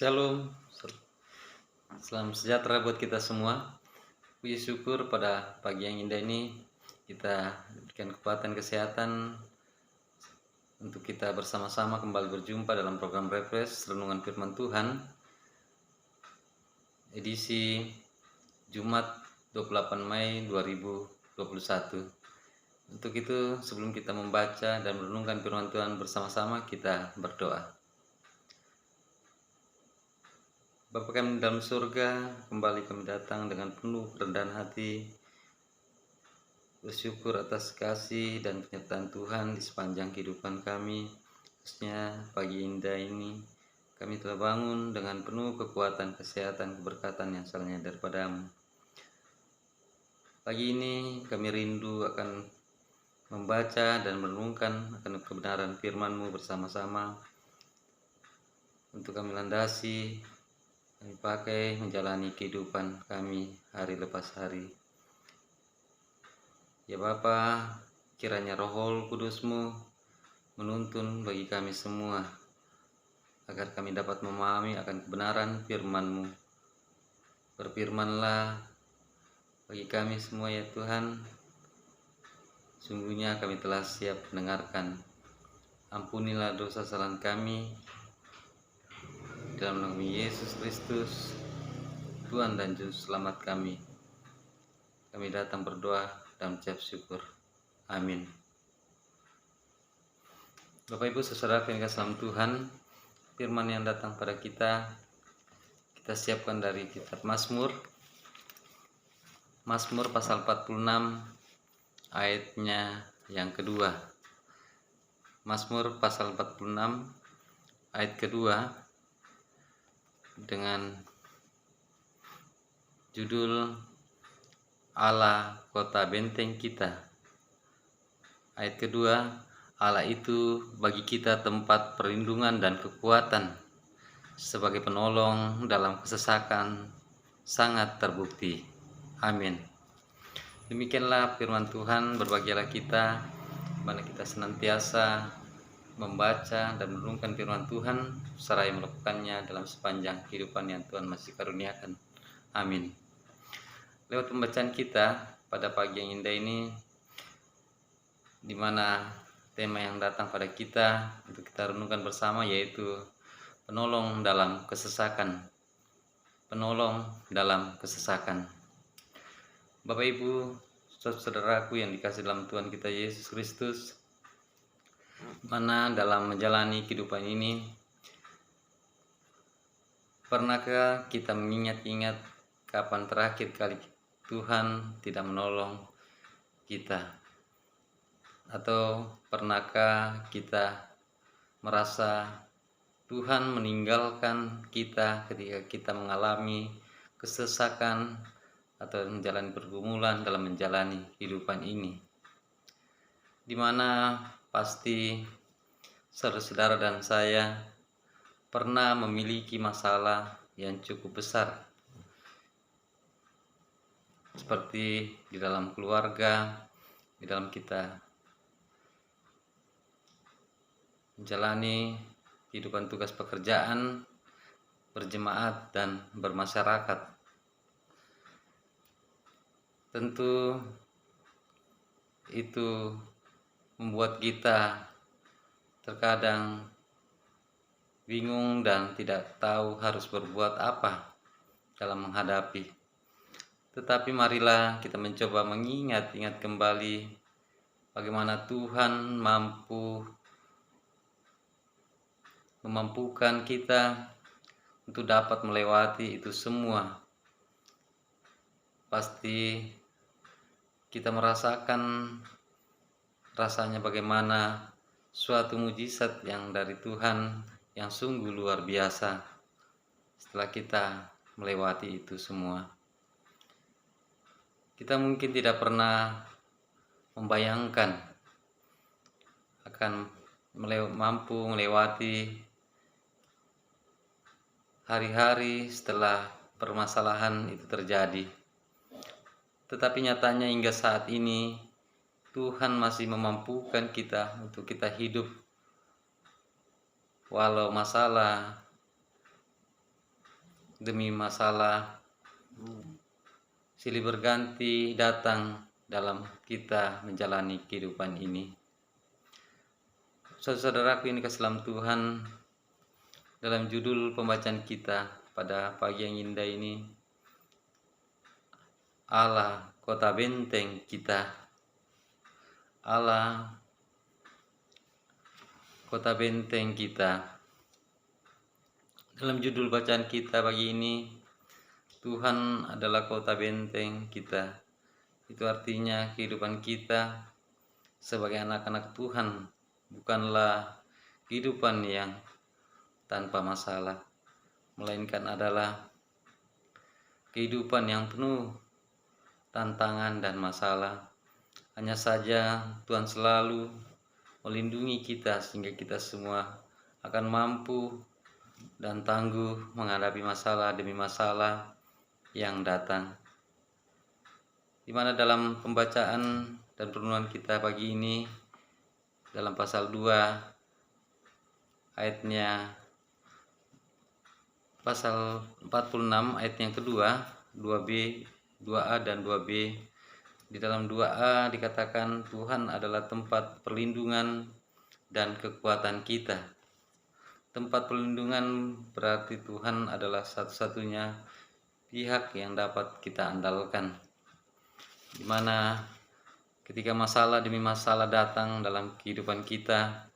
Shalom, salam sejahtera buat kita semua. Puji syukur pada pagi yang indah ini kita diberikan kekuatan kesehatan untuk kita bersama-sama kembali berjumpa dalam program Refresh Renungan Firman Tuhan edisi Jumat 28 Mei 2021. Untuk itu sebelum kita membaca dan merenungkan firman Tuhan bersama-sama, kita berdoa. Bapa kami dalam surga, kembali kami datang dengan penuh kerendahan hati, bersyukur atas kasih dan penyertaan Tuhan di sepanjang kehidupan kami. Khususnya pagi indah ini, kami telah bangun dengan penuh kekuatan, kesehatan, keberkatan yang asalnya daripadamu. Pagi ini kami rindu akan membaca dan merenungkan akan kebenaran firman-Mu bersama-sama untuk kami landasi, kami pakai menjalani kehidupan kami hari lepas hari. Ya Bapa, kiranya Roh Kudus-Mu menuntun bagi kami semua, agar kami dapat memahami akan kebenaran firman-Mu. Berfirmanlah bagi kami semua ya Tuhan, sungguhnya kami telah siap mendengarkan. Ampunilah dosa kesalahan kami, dalam nama Yesus Kristus, Tuhan dan Juru Selamat kami datang berdoa dan mengucap syukur. Amin. Bapak Ibu Saudara yang dikasihi dalam Tuhan, firman yang datang pada kita siapkan dari kitab Mazmur pasal 46 ayatnya yang kedua. Mazmur pasal 46 ayat kedua dengan judul Allah kota benteng kita. Ayat kedua, Allah itu bagi kita tempat perlindungan dan kekuatan, sebagai penolong dalam kesesakan sangat terbukti. Amin. Demikianlah firman Tuhan. Berbahagialah kita mana kita senantiasa membaca dan merenungkan firman Tuhan seraya melakukannya dalam sepanjang kehidupan yang Tuhan masih karuniakan. Amin. Lewat pembacaan kita pada pagi yang indah ini, di mana tema yang datang pada kita untuk kita renungkan bersama yaitu penolong dalam kesesakan. Penolong dalam kesesakan. Bapak Ibu, saudaraku yang dikasihi dalam Tuhan kita Yesus Kristus, mana dalam menjalani kehidupan ini, pernahkah kita mengingat-ingat kapan terakhir kali Tuhan tidak menolong kita? Atau pernahkah kita merasa Tuhan meninggalkan kita ketika kita mengalami kesesakan atau menjalani pergumulan dalam menjalani kehidupan ini? Di mana pasti saudara-saudara dan saya pernah memiliki masalah yang cukup besar, seperti di dalam keluarga, di dalam kita menjalani kehidupan tugas pekerjaan, berjemaat dan bermasyarakat. Tentu itu membuat kita terkadang bingung dan tidak tahu harus berbuat apa dalam menghadapi. Tetapi marilah kita mencoba mengingat-ingat kembali bagaimana Tuhan memampukan kita untuk dapat melewati itu semua. Pasti kita merasakan rasanya bagaimana suatu mujizat yang dari Tuhan yang sungguh luar biasa setelah kita melewati itu semua. Kita mungkin tidak pernah membayangkan akan mampu melewati hari-hari setelah permasalahan itu terjadi. Tetapi nyatanya hingga saat ini Tuhan masih memampukan kita untuk kita hidup walau masalah demi masalah silih berganti datang dalam kita menjalani kehidupan ini. Saudaraku ini kasih dalam Tuhan, dalam judul pembacaan kita pada pagi yang indah ini, Allah kota benteng kita. Allah kota benteng kita. Dalam judul bacaan kita pagi ini, Tuhan adalah kota benteng kita. Itu artinya kehidupan kita sebagai anak-anak Tuhan bukanlah kehidupan yang tanpa masalah, melainkan adalah kehidupan yang penuh tantangan dan masalah. Hanya saja Tuhan selalu melindungi kita sehingga kita semua akan mampu dan tangguh menghadapi masalah demi masalah yang datang. Di mana dalam pembacaan dan perenungan kita pagi ini, dalam pasal 2 ayatnya, pasal 46 ayat yang kedua, 2b, 2a dan 2b. Di dalam 2a dikatakan Tuhan adalah tempat perlindungan dan kekuatan kita. Tempat perlindungan berarti Tuhan adalah satu-satunya pihak yang dapat kita andalkan, di mana ketika masalah demi masalah datang dalam kehidupan kita,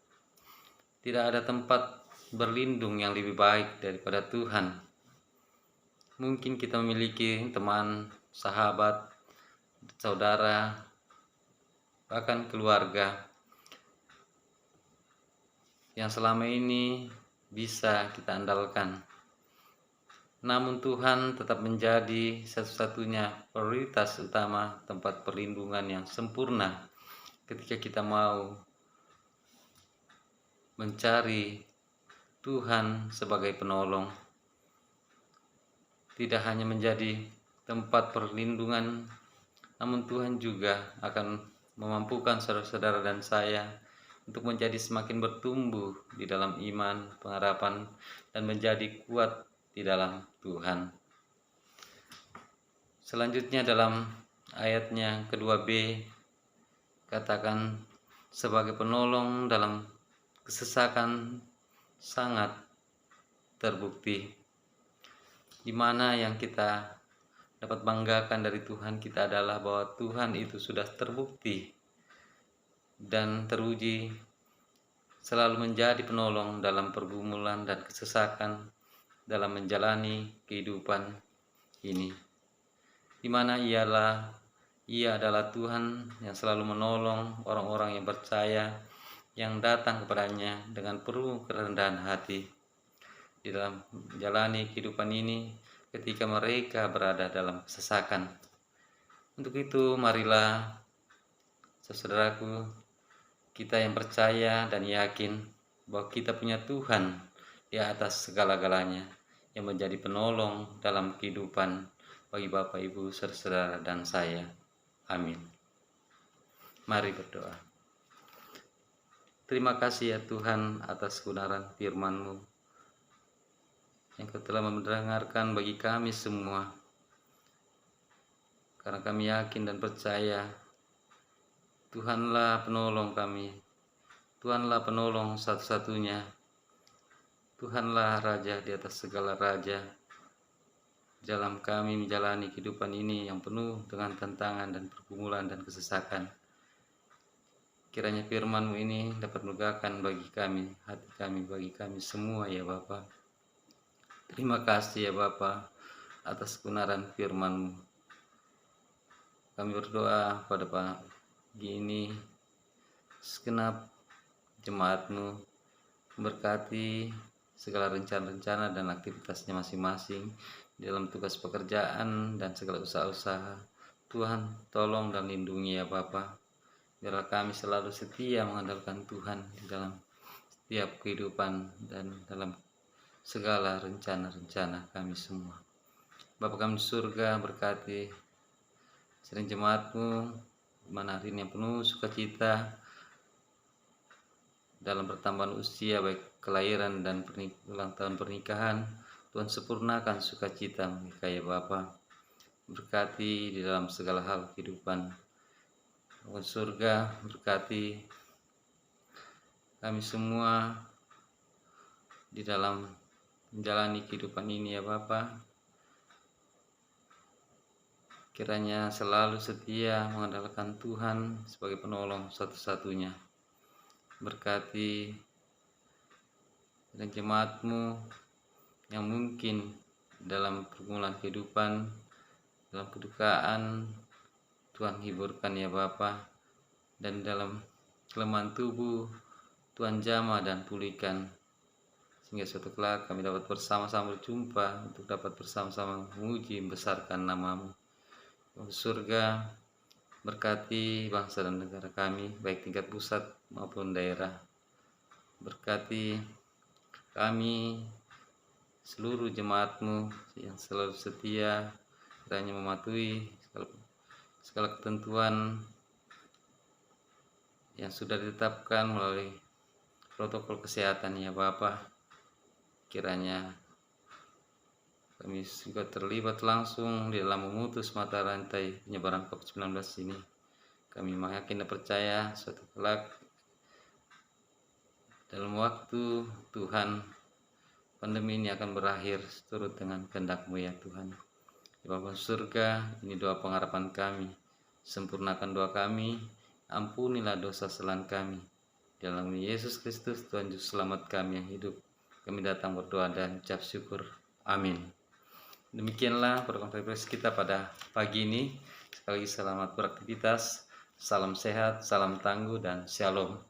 tidak ada tempat berlindung yang lebih baik daripada Tuhan. Mungkin kita memiliki teman, sahabat, saudara, bahkan keluarga yang selama ini bisa kita andalkan. Namun Tuhan tetap menjadi satu-satunya prioritas utama, tempat perlindungan yang sempurna ketika kita mau mencari Tuhan sebagai penolong. Tidak hanya menjadi tempat perlindungan, namun Tuhan juga akan memampukan saudara-saudara dan saya untuk menjadi semakin bertumbuh di dalam iman, pengharapan, dan menjadi kuat di dalam Tuhan. Selanjutnya dalam ayatnya kedua B, katakan sebagai penolong dalam kesesakan sangat terbukti. Di mana yang kita dapat banggakan dari Tuhan kita adalah bahwa Tuhan itu sudah terbukti dan teruji selalu menjadi penolong dalam pergumulan dan kesesakan dalam menjalani kehidupan ini, di mana Ia adalah Tuhan yang selalu menolong orang-orang yang percaya, yang datang kepadanya dengan penuh kerendahan hati di dalam menjalani kehidupan ini ketika mereka berada dalam kesesakan. Untuk itu marilah saudaraku, kita yang percaya dan yakin bahwa kita punya Tuhan di atas segala-galanya yang menjadi penolong dalam kehidupan bagi Bapak, Ibu, saudara dan saya. Amin. Mari berdoa. Terima kasih ya Tuhan atas kebenaran firman-Mu yang Kau telah mendengarkan bagi kami semua, karena kami yakin dan percaya Tuhanlah penolong kami, Tuhanlah penolong satu-satunya, Tuhanlah Raja di atas segala raja dalam kami menjalani kehidupan ini yang penuh dengan tantangan dan pergumulan dan kesesakan. Kiranya firman-Mu ini dapat melegakan bagi kami, hati kami, bagi kami semua ya Bapa. Terima kasih ya Bapa atas kebenaran firman-Mu. Kami berdoa pada pagi ini, segenap jemaat-Mu memberkati segala rencana-rencana dan aktivitasnya masing-masing dalam tugas pekerjaan dan segala usaha-usaha. Tuhan tolong dan lindungi ya Bapa. Biarlah kami selalu setia mengandalkan Tuhan di dalam setiap kehidupan dan dalam segala rencana-rencana kami semua. Bapa kami di surga, berkati sering jemaat-Mu mana hari ini yang penuh sukacita dalam pertambahan usia, baik kelahiran dan ulang tahun pernikahan. Tuhan sempurnakan sukacita mereka ya Bapa. Berkati di dalam segala hal kehidupan. Tuhan surga berkati kami semua di dalam menjalani kehidupan ini ya Bapa. Kiranya selalu setia mengandalkan Tuhan sebagai penolong satu-satunya. Berkati dan jemaat-Mu yang mungkin dalam pergumulan kehidupan, dalam kedukaan, Tuhan hiburkan ya Bapa. Dan dalam kelemahan tubuh, Tuhan jamah dan pulihkan. Sehingga suatu kelak kami dapat bersama-sama berjumpa untuk dapat bersama-sama memuji membesarkan nama-Mu. Surga berkati bangsa dan negara kami, baik tingkat pusat maupun daerah. Berkati kami, seluruh jemaat-Mu yang selalu setia, kiranya mematuhi segala ketentuan yang sudah ditetapkan melalui protokol kesehatan ya Bapa. Kiranya kami juga terlibat langsung di dalam memutus mata rantai penyebaran COVID-19 ini. Kami yakin dan percaya suatu kelak dalam waktu Tuhan, pandemi ini akan berakhir turut dengan kehendak-Mu ya Tuhan. Ya Bapa surga, ini doa pengharapan kami. Sempurnakan doa kami, ampunilah dosa kesalahan kami. Dalam Yesus Kristus Tuhan Juru Selamat kami yang hidup, kami datang berdoa dan ucap syukur. Amin. Demikianlah program refleksi kita pada pagi ini. Sekali lagi selamat beraktivitas, salam sehat, salam tangguh, dan shalom.